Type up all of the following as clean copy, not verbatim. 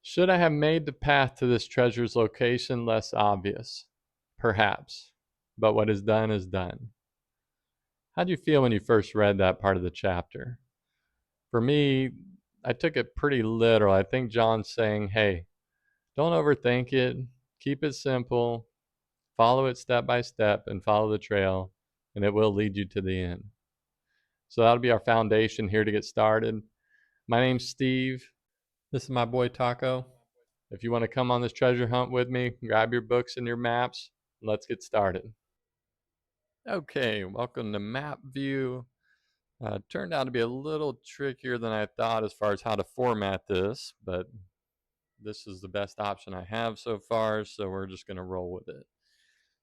Should I have made the path to this treasure's location less obvious? Perhaps. But what is done is done. How do you feel when you first read that part of the chapter? For me, I took it pretty literal. I think John's saying, hey, don't overthink it. Keep it simple. Follow it step by step and follow the trail, and it will lead you to the end. So that'll be our foundation here to get started. My name's Steve. This is my boy Taco. If you want to come on this treasure hunt with me, grab your books and your maps. And let's get started. Okay, welcome to Map View. Turned out to be a little trickier than I thought as far as how to format this, but this is the best option I have so far, so we're just going to roll with it.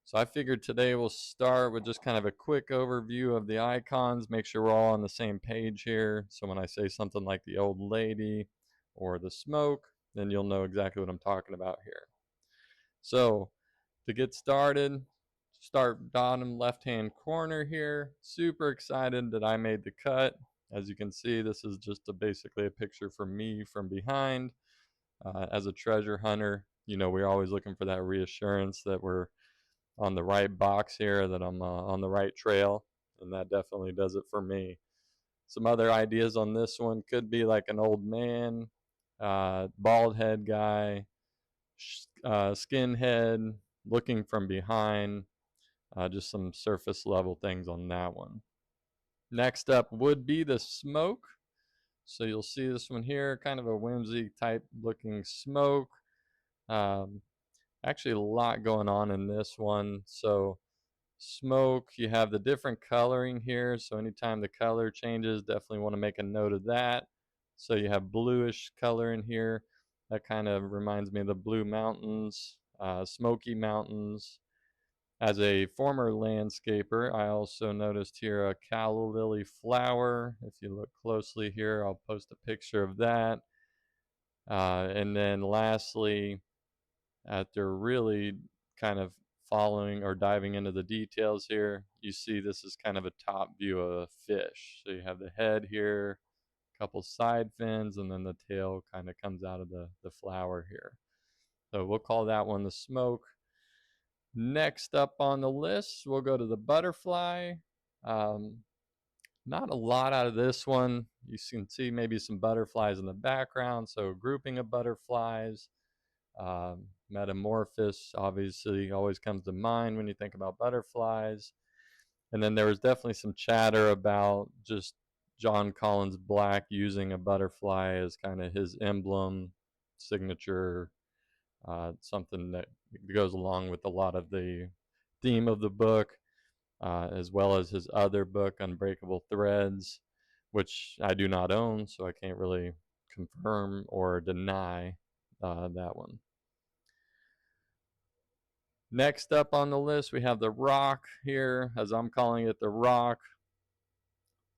So I figured today we'll start with just kind of a quick overview of the icons, make sure we're all on the same page here. So when I say something like the old lady or the smoke, then you'll know exactly what I'm talking about here. So to get started, start bottom left-hand corner here. Super excited that I made the cut. As you can see, this is just basically a picture for me from behind. As a treasure hunter, you know, we're always looking for that reassurance that we're on the right box here, that I'm on the right trail, and that definitely does it for me. Some other ideas on this one could be like an old man, bald head guy, skinhead, looking from behind, just some surface level things on that one. Next up would be the smoke. So you'll see this one here, kind of a whimsy type looking smoke. Um, Actually, a lot going on in this one. So smoke, you have the different coloring here. So anytime the color changes, definitely want to make a note of that. So you have bluish color in here. That kind of reminds me of the Blue Mountains, Smoky Mountains. As a former landscaper, I also noticed here a calla lily flower. If you look closely here, I'll post a picture of that. And then lastly, after really kind of following or diving into the details here, you see this is kind of a top view of a fish. So you have the head here, a couple side fins, and then the tail kind of comes out of the flower here. So we'll call that one the smoke. Next up on the list, we'll go to the butterfly. Um, Not a lot out of this one. You can see maybe some butterflies in the background, so a grouping of butterflies. Metamorphosis obviously always comes to mind when you think about butterflies. And then there was definitely some chatter about just John Collins Black using a butterfly as kind of his emblem, signature, something that goes along with a lot of the theme of the book, as well as his other book, Unbreakable Threads, which I do not own, so I can't really confirm or deny that one. Next up on the list, we have the rock here, as I'm calling it, the rock.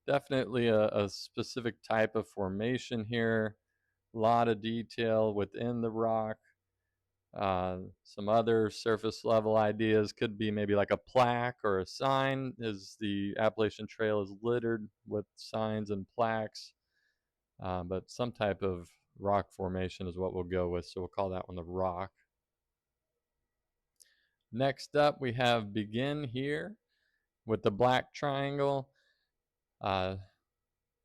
Definitely a specific type of formation here. A lot of detail within the rock. Some other surface level ideas could be maybe like a plaque or a sign, as the Appalachian Trail is littered with signs and plaques. But some type of rock formation is what we'll go with, so we'll call that one the rock. Next up, we have begin here with the black triangle. Uh,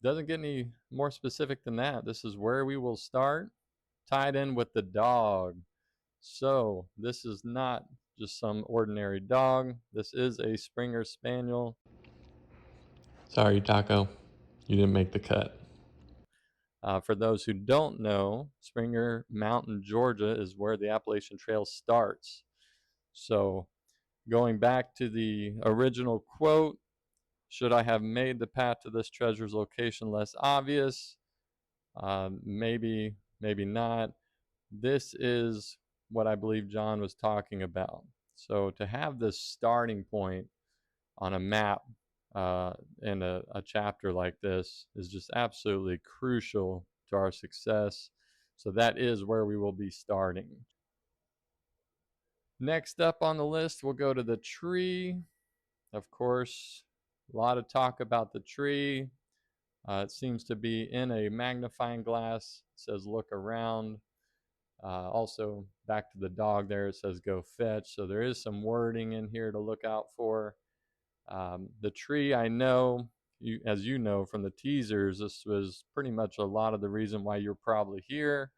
doesn't get any more specific than that. This is where we will start, tied in with the dog. So this is not just some ordinary dog. This is a Springer Spaniel. Sorry, Taco. You didn't make the cut. For those who don't know, Springer Mountain, Georgia is where the Appalachian Trail starts. So going back to the original quote, should I have made the path to this treasure's location less obvious? Maybe, maybe not. This is what I believe John was talking about. So to have this starting point on a map in a chapter like this is just absolutely crucial to our success. So that is where we will be starting. Next up on the list, we'll go to the tree. Of course, a lot of talk about the tree. It seems to be in a magnifying glass. It says look around. Also, back to the dog there, it says go fetch. So there is some wording in here to look out for. The tree, I know, as you know from the teasers, this was pretty much a lot of the reason why you're probably here.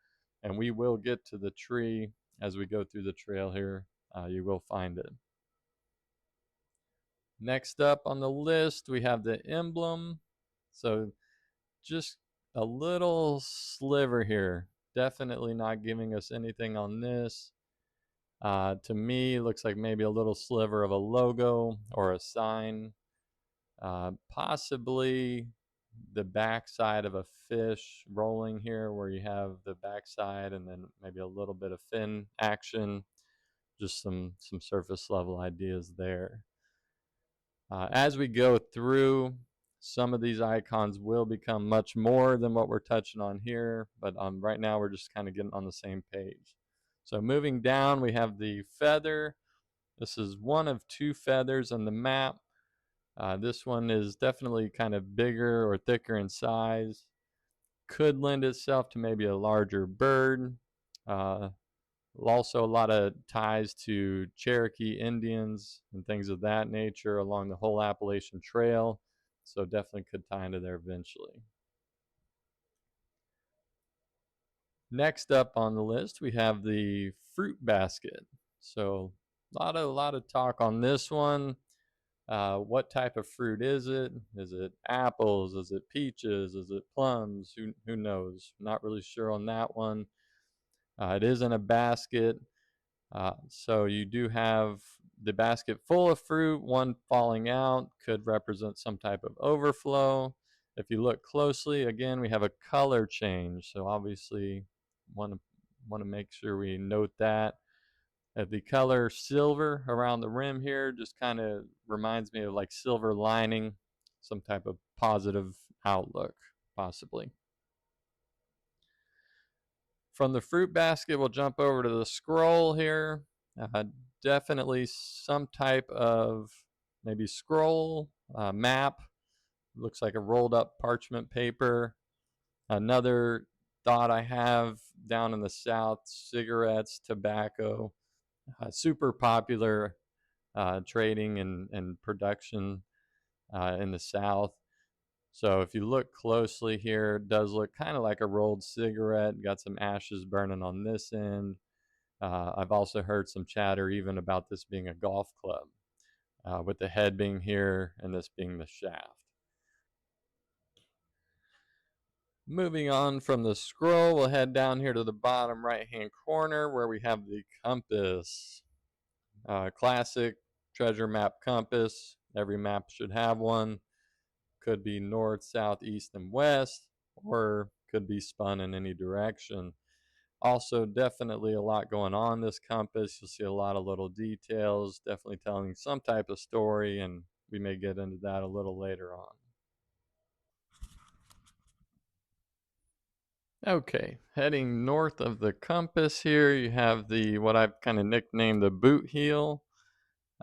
And we will get to the tree as we go through the trail here. You will find it. Next up on the list, we have the emblem. So just a little sliver here. Definitely not giving us anything on this. To me, looks like maybe a little sliver of a logo or a sign. Possibly the backside of a fish rolling here, where you have the backside and then maybe a little bit of fin action. Just some surface level ideas there. As we go through, some of these icons will become much more than what we're touching on here, but right now we're just kind of getting on the same page. So moving down, we have the feather. This is one of two feathers on the map. This one is definitely kind of bigger or thicker in size. Could lend itself to maybe a larger bird. Also, a lot of ties to Cherokee Indians and things of that nature along the whole Appalachian Trail. So definitely could tie into there eventually. Next up on the list, we have the fruit basket. So a lot of talk on this one. What type of fruit is it? Is it apples? Is it peaches? Is it plums? Who knows? Not really sure on that one. It is in a basket. So you do have the basket full of fruit, one falling out could represent some type of overflow. If you look closely, again, we have a color change. So obviously want to make sure we note that. The color silver around the rim here just kind of reminds me of like silver lining, some type of positive outlook, possibly. From the fruit basket, we'll jump over to the scroll here. Definitely some type of maybe scroll, map. Looks like a rolled up parchment paper. Another thought I have down in the south, cigarettes, tobacco, super popular trading and production in the south. So if you look closely here, it does look kind of like a rolled cigarette. Got some ashes burning on this end. I've also heard some chatter even about this being a golf club, with the head being here and this being the shaft. Moving on from the scroll, we'll head down here to the bottom right hand corner where we have the compass. Classic treasure map compass. Every map should have one. Could be north, south, east, and west, or could be spun in any direction. Also, definitely a lot going on this compass. You'll see a lot of little details, definitely telling some type of story, and we may get into that a little later on. Okay, heading north of the compass here, you have the what I've kind of nicknamed the boot heel,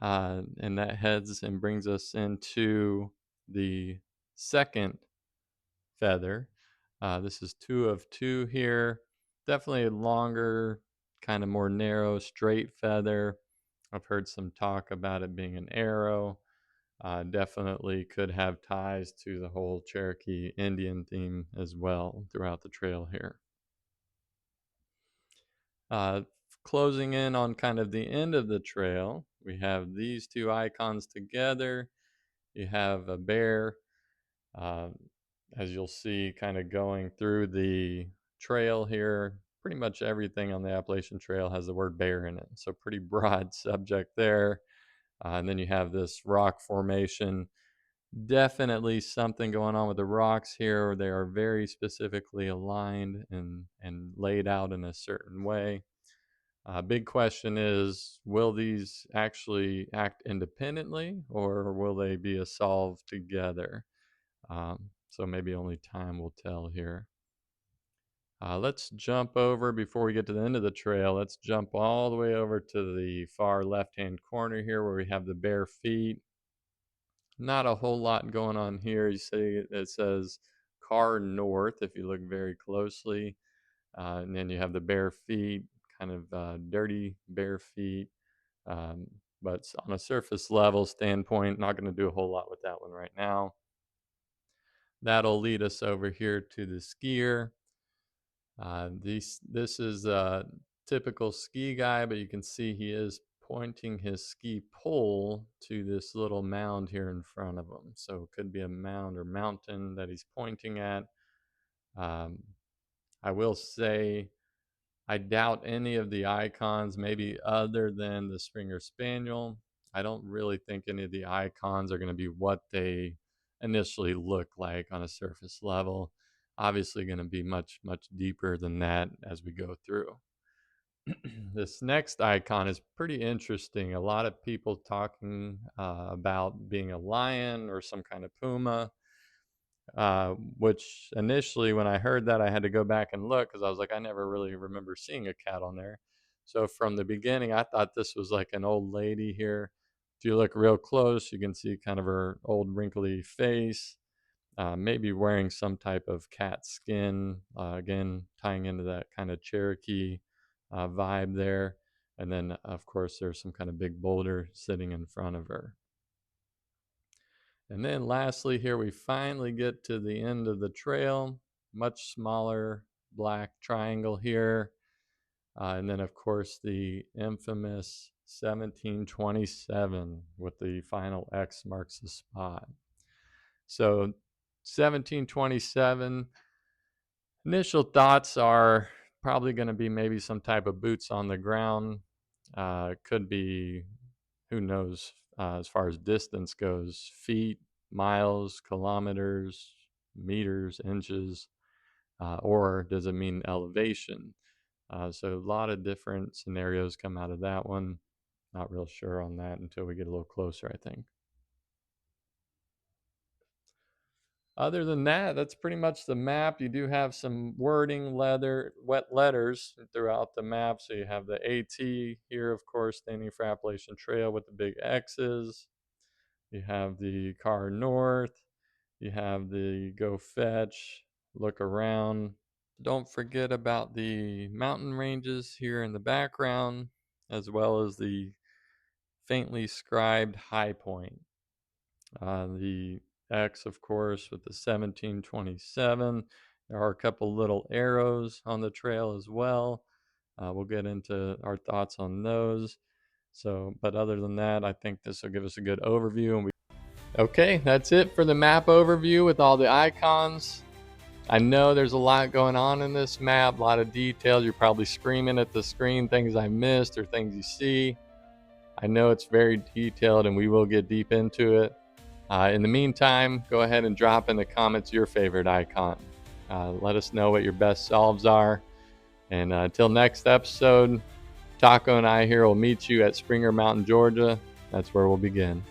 and that heads and brings us into the second feather. This is 2 of 2 here. Definitely a longer, kind of more narrow, straight feather. I've heard some talk about it being an arrow. Definitely could have ties to the whole Cherokee Indian theme as well throughout the trail here. Uh, Closing in on kind of the end of the trail, we have these two icons together. You have a bear, uh, as you'll see, kind of going through the trail here. Pretty much everything on the Appalachian Trail has the word bear in it, so pretty broad subject there. And then you have this rock formation. Definitely something going on with the rocks here. They are very specifically aligned and laid out in a certain way. Big question is, will these actually act independently or will they be a solve together? So maybe only time will tell here. Let's jump over before we get to the end of the trail. Let's jump all the way over to the far left-hand corner here where we have the bare feet. Not a whole lot going on here. You see it says Car North if you look very closely. And then you have the bare feet, kind of dirty bare feet. But on a surface level standpoint, not going to do a whole lot with that one right now. That'll lead us over here to the skier. This is a typical ski guy, but you can see he is pointing his ski pole to this little mound here in front of him. So it could be a mound or mountain that he's pointing at. I will say I doubt any of the icons, maybe other than the Springer Spaniel. I don't really think any of the icons are going to be what they initially look like on a surface level. Obviously going to be much, much deeper than that as we go through. This next icon is pretty interesting. A lot of people talking about being a lion or some kind of puma. Which initially, when I heard that, I had to go back and look because I was like, I never really remember seeing a cat on there. So from the beginning, I thought this was like an old lady here. If you look real close, you can see kind of her old wrinkly face, maybe wearing some type of cat skin, again, tying into that kind of Cherokee vibe there. And then, of course, there's some kind of big boulder sitting in front of her. And then lastly here we finally get to the end of the trail, much smaller black triangle here. And then of course the infamous 1727 with the final X marks the spot. So 1727, initial thoughts are probably going to be maybe some type of boots on the ground. Could be, who knows, as far as distance goes, feet, miles, kilometers, meters, inches, or does it mean elevation? So a lot of different scenarios come out of that one. Not real sure on that until we get a little closer, I think. Other than that, that's pretty much the map. You do have some wording, wet letters throughout the map. So you have the AT here, of course, standing for Appalachian Trail with the big X's. You have the Car North. You have the Go Fetch, Look Around. Don't forget about the mountain ranges here in the background, as well as the faintly scribed high point. The X, of course, with the 1727. There are a couple little arrows on the trail as well. We'll get into our thoughts on those. So, but other than that, I think this will give us a good overview. Okay, that's it for the map overview with all the icons. I know there's a lot going on in this map, a lot of details. You're probably screaming at the screen things I missed or things you see. I know it's very detailed and we will get deep into it. In the meantime, go ahead and drop in the comments your favorite icon. Let us know what your best solves are. And until next episode, Taco and I here will meet you at Springer Mountain, Georgia. That's where we'll begin.